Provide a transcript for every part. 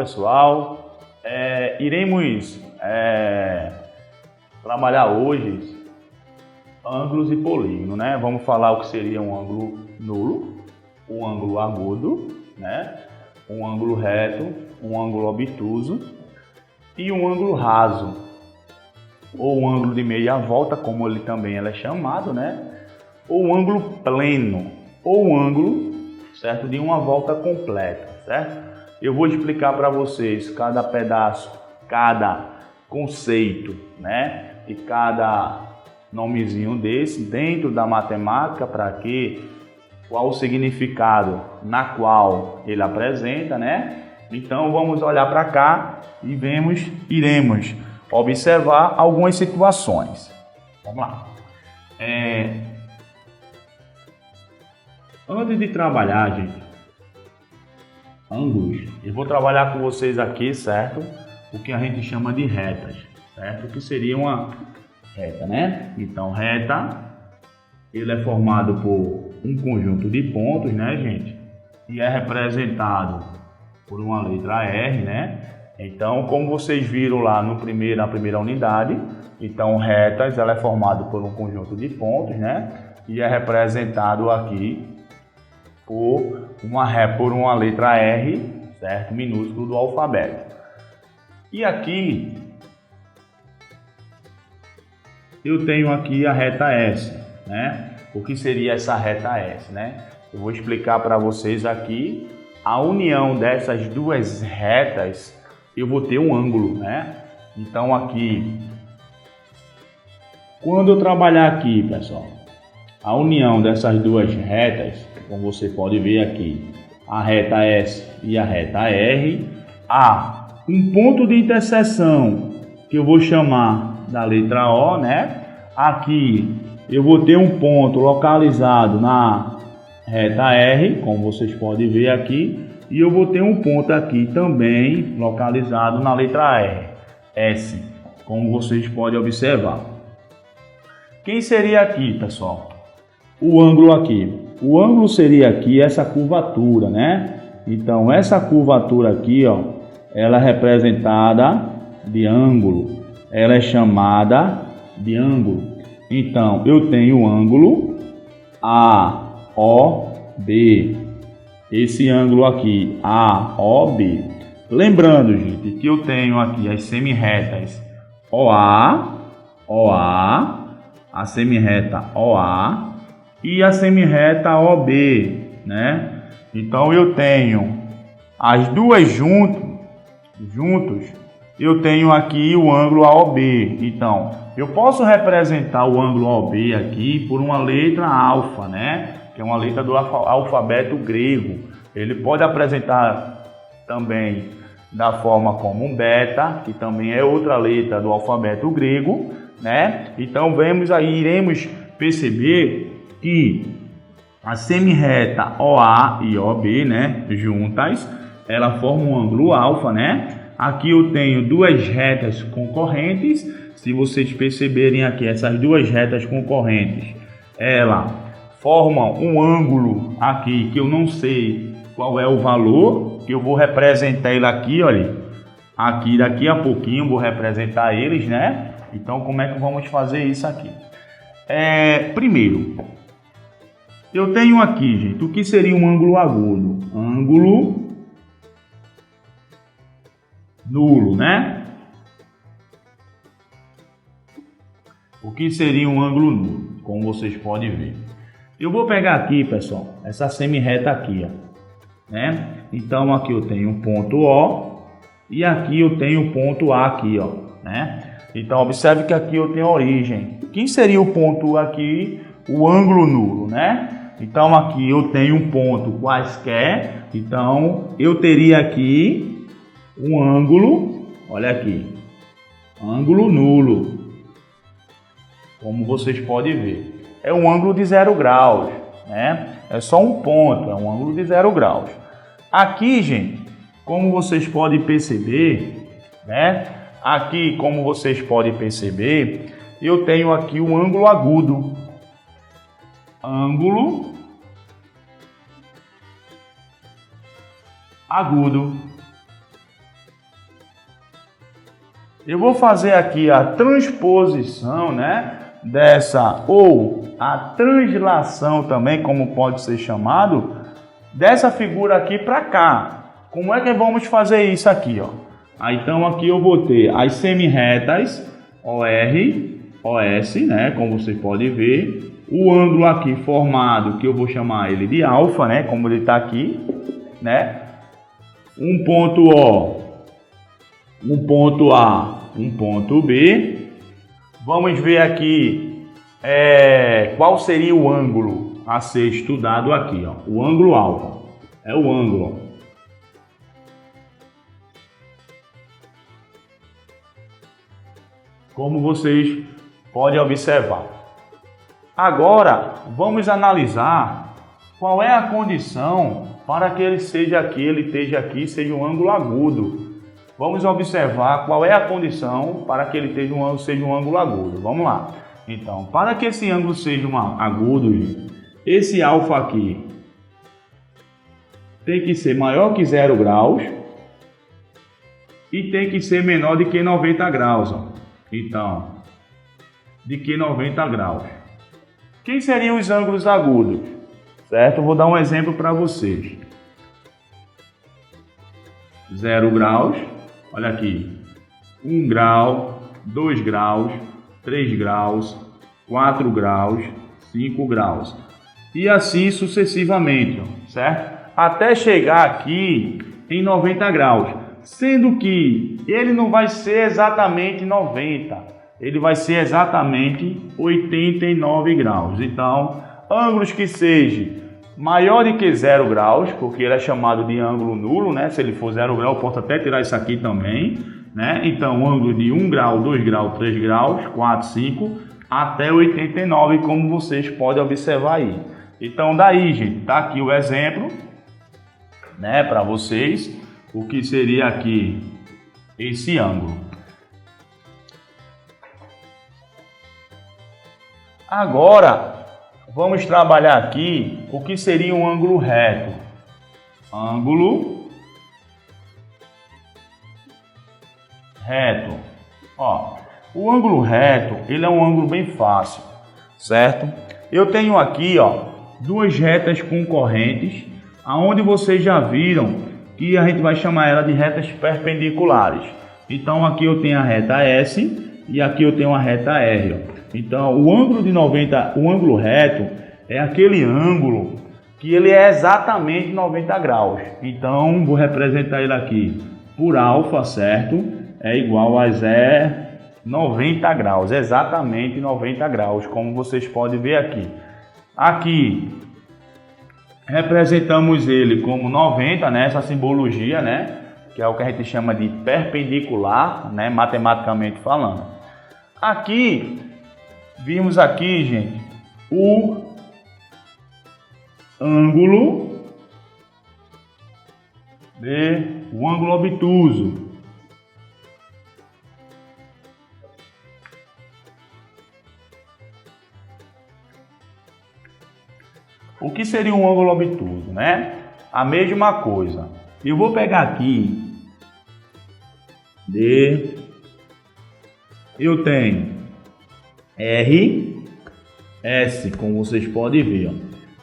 pessoal, iremos trabalhar hoje ângulos e polígono, né? Vamos falar o que seria um ângulo nulo, um ângulo agudo, né? Um ângulo reto, um ângulo obtuso e um ângulo raso, ou um ângulo de meia volta, como ele também é chamado, né? Ou um ângulo pleno, ou um ângulo, certo, de uma volta completa, certo? Eu vou explicar para vocês cada pedaço, cada conceito, né? E cada nomezinho desse dentro da matemática, para que qual o significado na qual ele apresenta, né? Então vamos olhar para cá e iremos observar algumas situações. Vamos lá. Antes de trabalhar, gente, ângulos, eu vou trabalhar com vocês aqui, certo? O que a gente chama de retas, certo? O que seria uma reta, né? Então, reta, ele é formado por um conjunto de pontos, né, gente? E é representado por uma letra R, né? Então, como vocês viram lá na primeira unidade, então retas, ela é formada por um conjunto de pontos, né? E é representado aqui por uma letra R, certo? Minúsculo do alfabeto. E aqui eu tenho aqui a reta S, né? O que seria essa reta S, né? Eu vou explicar para vocês aqui a união dessas duas retas. Eu vou ter um ângulo, né? Então aqui, quando eu trabalhar aqui, pessoal, a união dessas duas retas, como você pode ver aqui, a reta S e a reta R, há um ponto de interseção que eu vou chamar da letra O, né? Aqui eu vou ter um ponto localizado na reta R, como vocês podem ver aqui, e eu vou ter um ponto aqui também localizado na letra R, S, como vocês podem observar. Quem seria aqui, pessoal? O ângulo aqui. O ângulo seria aqui essa curvatura, né? Então, essa curvatura aqui, ó, ela é representada de ângulo. Ela é chamada de ângulo. Então, eu tenho o ângulo AOB. Esse ângulo aqui, AOB. Lembrando, gente, que eu tenho aqui as semirretas OA, a semirreta OA e a semirreta OB, né? Então eu tenho as duas juntos, eu tenho aqui o ângulo AOB. Então, eu posso representar o ângulo AOB aqui por uma letra alfa, né? Que é uma letra do alfabeto grego. Ele pode apresentar também da forma como um beta, que também é outra letra do alfabeto grego, né? Então iremos perceber que a semirreta OA e OB, né, juntas, ela forma um ângulo alfa, né? Aqui eu tenho duas retas concorrentes. Se vocês perceberem aqui, essas duas retas concorrentes, ela forma um ângulo aqui que eu não sei qual é o valor, que eu vou representar ele aqui, olha. Aqui daqui a pouquinho eu vou representar eles, né? Então, como é que vamos fazer isso aqui? Primeiro, eu tenho aqui, gente, o que seria um ângulo agudo? Ângulo nulo, né? O que seria um ângulo nulo? Como vocês podem ver. Eu vou pegar aqui, pessoal, essa semirreta aqui, ó, né? Então, aqui eu tenho um ponto O e aqui eu tenho um ponto A aqui, ó, né? Então, observe que aqui eu tenho a origem. Quem seria o ponto aqui? O ângulo nulo, né? Então, aqui eu tenho um ponto quaisquer. Então, eu teria aqui um ângulo, olha aqui, ângulo nulo. Como vocês podem ver. É um ângulo de 0 graus, né? É só um ponto, é um ângulo de 0 graus. Aqui, gente, como vocês podem perceber, né? Aqui, como vocês podem perceber, eu tenho aqui um ângulo agudo. Ângulo agudo. eu vou fazer aqui a transposição, né, dessa, ou a translação também, como pode ser chamado, dessa figura aqui para cá. Como é que vamos fazer isso aqui, ó? Aí, então aqui eu vou ter as semirretas OR, OS, né, como você pode ver, o ângulo aqui formado, que eu vou chamar ele de alfa, né, como ele está aqui, né, um ponto O, um ponto A, um ponto B. Vamos ver aqui qual seria o ângulo a ser estudado aqui, ó. O ângulo alfa é o ângulo, como vocês podem observar. Agora vamos analisar qual é a condição para que ele esteja aqui, seja um ângulo agudo. Vamos observar qual é a condição para que ele seja um ângulo agudo. Vamos lá. Então, para que esse ângulo seja agudo, gente, esse alfa aqui tem que ser maior que 0 graus e tem que ser menor do que 90 graus. Ó. Então, de que 90 graus. Quem seriam os ângulos agudos? Certo? Eu vou dar um exemplo para vocês. 0 graus. Olha aqui, 1 grau, 2 graus, 3 graus, 4 graus, 5 graus. E assim sucessivamente, certo? Até chegar aqui em 90 graus. Sendo que ele não vai ser exatamente 90, ele vai ser exatamente 89 graus. Então, ângulos que sejam maior do que 0 graus, porque ele é chamado de ângulo nulo, né? Se ele for 0 grau, eu posso até tirar isso aqui também, né? Então, ângulo de 1 grau, 2 graus, 3 graus, 4, 5, até 89, como vocês podem observar aí. Então, daí, gente, tá aqui o exemplo, né? Para vocês, o que seria aqui esse ângulo. Agora, vamos trabalhar aqui o que seria um ângulo reto. Ângulo reto. Ó, o ângulo reto, ele é um ângulo bem fácil, certo? Eu tenho aqui, ó, duas retas concorrentes, aonde vocês já viram que a gente vai chamar ela de retas perpendiculares. Então aqui eu tenho a reta S e aqui eu tenho a reta R, ó. Então, o ângulo de 90, o ângulo reto é aquele ângulo que ele é exatamente 90 graus. Então, vou representar ele aqui por alfa, certo? É igual a 90 graus, exatamente 90 graus, como vocês podem ver aqui. Aqui, representamos ele como 90, né? Essa simbologia, né? Que é o que a gente chama de perpendicular, né? Matematicamente falando. Aqui, vimos aqui, gente, o ângulo obtuso. O que seria um ângulo obtuso, né? A mesma coisa. Eu vou pegar aqui eu tenho R, S, como vocês podem ver, ó.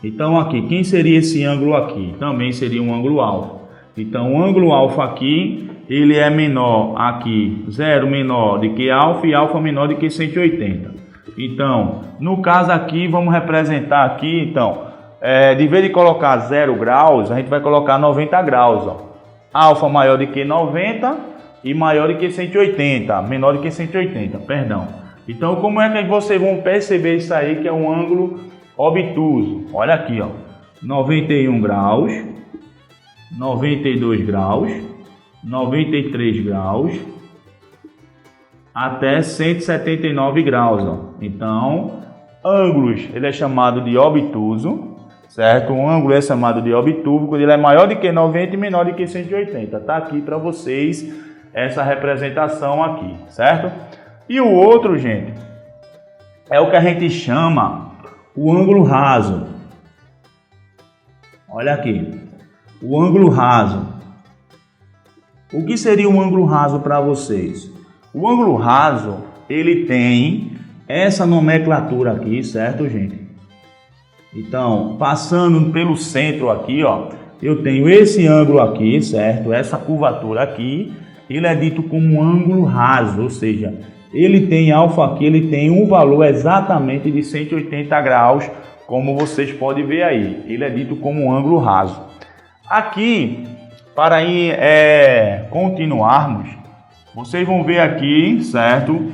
Então aqui, quem seria esse ângulo aqui? Também seria um ângulo alfa. Então o ângulo alfa aqui, ele é menor aqui, 0 menor do que alfa e alfa menor do que 180. Então, no caso aqui, vamos representar aqui, então, de vez de colocar 0 graus, a gente vai colocar 90 graus, ó. Alfa maior do que 90 e maior do que 180, menor do que 180, perdão. Então, como é que vocês vão perceber isso aí, que é um ângulo obtuso? Olha aqui, ó, 91 graus, 92 graus, 93 graus, até 179 graus, ó. Então, ângulos, ele é chamado de obtuso, certo? Um ângulo é chamado de obtuso quando ele é maior do que 90 e menor do que 180. Tá aqui para vocês essa representação aqui, certo? E o outro, gente, é o que a gente chama o ângulo raso. Olha aqui, o ângulo raso. O que seria um ângulo raso para vocês? O ângulo raso, ele tem essa nomenclatura aqui, certo, gente? Então, passando pelo centro aqui, ó, eu tenho esse ângulo aqui, certo? Essa curvatura aqui, ele é dito como ângulo raso, ou seja, ele tem alfa aqui, ele tem um valor exatamente de 180 graus, como vocês podem ver aí. Ele é dito como ângulo raso. Aqui, para ir continuarmos, vocês vão ver aqui, certo?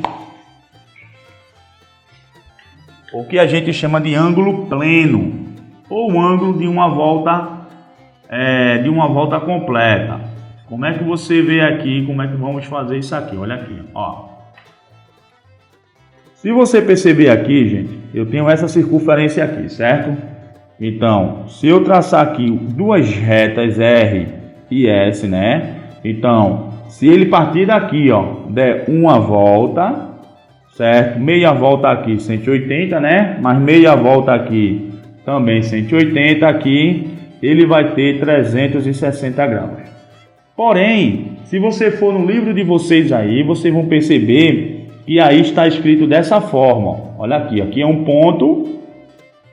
O que a gente chama de ângulo pleno, ou ângulo de uma volta completa. Como é que você vê aqui, como é que vamos fazer isso aqui? Olha aqui, ó. Se você perceber aqui, gente, eu tenho essa circunferência aqui, certo? Então, se eu traçar aqui duas retas R e S, né? Então, se ele partir daqui, ó, der uma volta, certo? Meia volta aqui, 180, né? Mais meia volta aqui, também 180 aqui, ele vai ter 360 graus. Porém, se você for no livro de vocês aí, vocês vão perceber que aí está escrito dessa forma. Olha aqui é um ponto.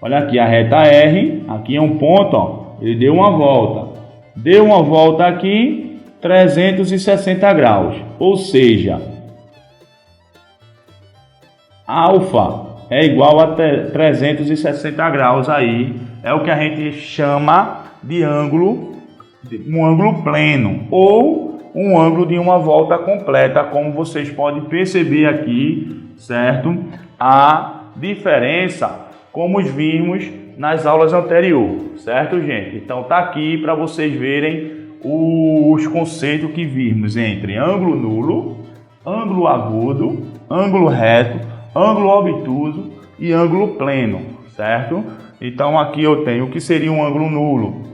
Olha aqui a reta R, aqui é um ponto, ó. Ele deu uma volta. Deu uma volta aqui, 360 graus. Ou seja, alfa é igual a 360 graus aí. É o que a gente chama de ângulo, um ângulo pleno ou um ângulo de uma volta completa, como vocês podem perceber aqui, certo? A diferença, como vimos nas aulas anteriores, certo, gente? Então tá aqui para vocês verem os conceitos que vimos entre ângulo nulo, ângulo agudo, ângulo reto, ângulo obtuso e ângulo pleno, certo? Então aqui eu tenho o que seria um ângulo nulo.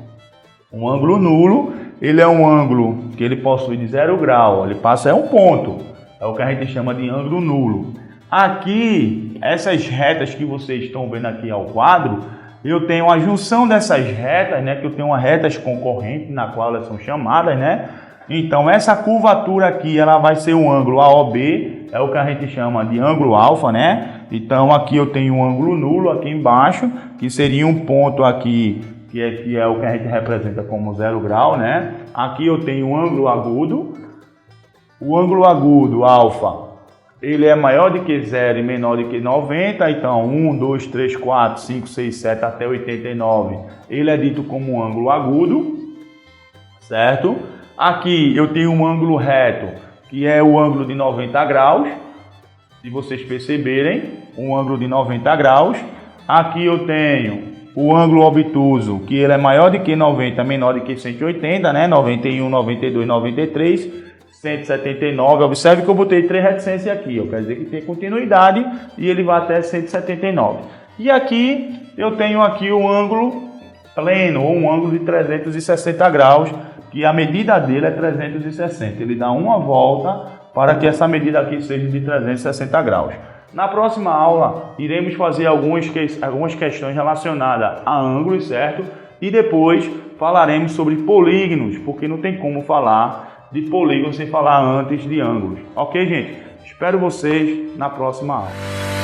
Um ângulo nulo, ele é um ângulo que ele possui de 0 grau, ele passa um ponto, é o que a gente chama de ângulo nulo. Aqui, essas retas que vocês estão vendo aqui ao quadro, eu tenho a junção dessas retas, né, que eu tenho uma retas concorrentes, na qual elas são chamadas, né? Então essa curvatura aqui, ela vai ser um ângulo AOB, é o que a gente chama de ângulo alfa, né? Então aqui eu tenho um ângulo nulo aqui embaixo, que seria um ponto aqui, que é o que a gente representa como 0 grau, né? Aqui eu tenho um ângulo agudo. O ângulo agudo, alfa, ele é maior do que 0 e menor do que 90. Então 1, 2, 3, 4, 5, 6, 7 até 89. Ele é dito como um ângulo agudo, certo? Aqui eu tenho um ângulo reto, que é o ângulo de 90 graus. Se vocês perceberem, um ângulo de 90 graus. Aqui eu tenho o ângulo obtuso, que ele é maior do que 90, menor do que 180, né? 91, 92, 93, 179. Observe que eu botei 3 reticências aqui, quer dizer que tem continuidade e ele vai até 179. E aqui eu tenho aqui o ângulo pleno, ou um ângulo de 360 graus, que a medida dele é 360. Ele dá uma volta para que essa medida aqui seja de 360 graus. Na próxima aula, iremos fazer algumas questões relacionadas a ângulos, certo? E depois falaremos sobre polígonos, porque não tem como falar de polígono sem falar antes de ângulos. Ok, gente? Espero vocês na próxima aula.